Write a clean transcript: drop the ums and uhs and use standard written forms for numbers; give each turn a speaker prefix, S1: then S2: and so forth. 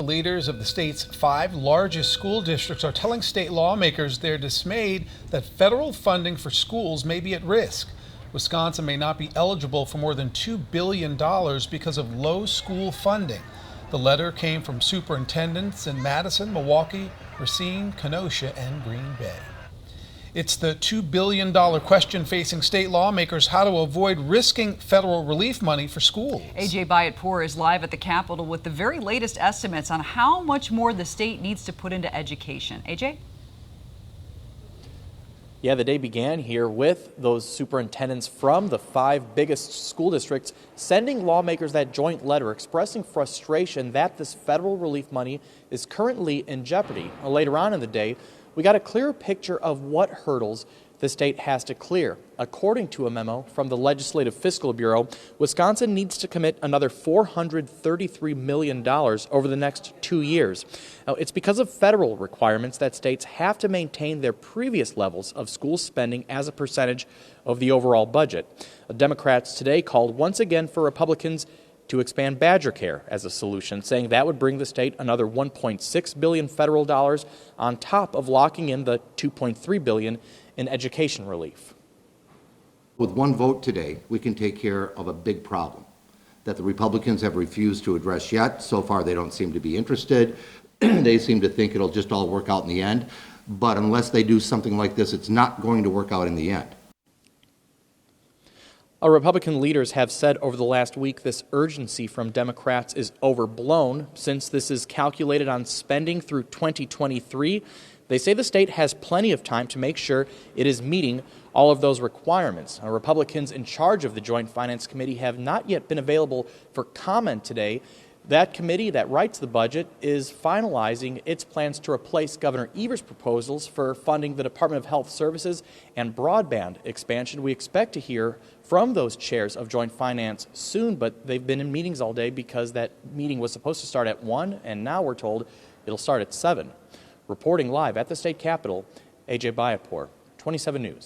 S1: leaders of the state's 5 largest school districts are telling state lawmakers they're dismayed that federal funding for schools may be at risk. Wisconsin may not be eligible for more than $2 billion because of low school funding. The letter came from superintendents in Madison, Milwaukee, Racine, Kenosha, and Green Bay. It's the $2 billion question facing state lawmakers: how to avoid risking federal relief money for schools.
S2: AJ Byatt-Poor is live at the Capitol with the very latest estimates on how much more the state needs to put into education. AJ?
S3: Yeah, the day began here with those superintendents from the 5 biggest school districts sending lawmakers that joint letter expressing frustration that this federal relief money is currently in jeopardy. Later on in the day, we got a clearer picture of what hurdles the state has to clear. According to a memo from the Legislative Fiscal Bureau, Wisconsin needs to commit another $433 million over the next 2 years. Now, it's because of federal requirements that states have to maintain their previous levels of school spending as a percentage of the overall budget. Democrats today called once again for Republicans to expand Badger Care as a solution, saying that would bring the state another $1.6 billion federal dollars on top of locking in the $2.3 billion in education relief.
S4: With one vote today, we can take care of a big problem that the Republicans have refused to address yet. So far, they don't seem to be interested. They seem to think it'll just all work out in the end. But unless they do something like this, it's not going to work out in the end.
S3: Our Republican leaders have said over the last week this urgency from Democrats is overblown since this is calculated on spending through 2023. They say the state has plenty of time to make sure it is meeting all of those requirements. Our Republicans in charge of the Joint Finance Committee have not yet been available for comment today. That committee that writes the budget is finalizing its plans to replace Governor Evers' proposals for funding the Department of Health Services and broadband expansion. We expect to hear from those chairs of Joint Finance soon, but they've been in meetings all day because that meeting was supposed to start at 1, and now we're told it'll start at 7. Reporting live at the state capitol, AJ Byatt-Poor, 27 News.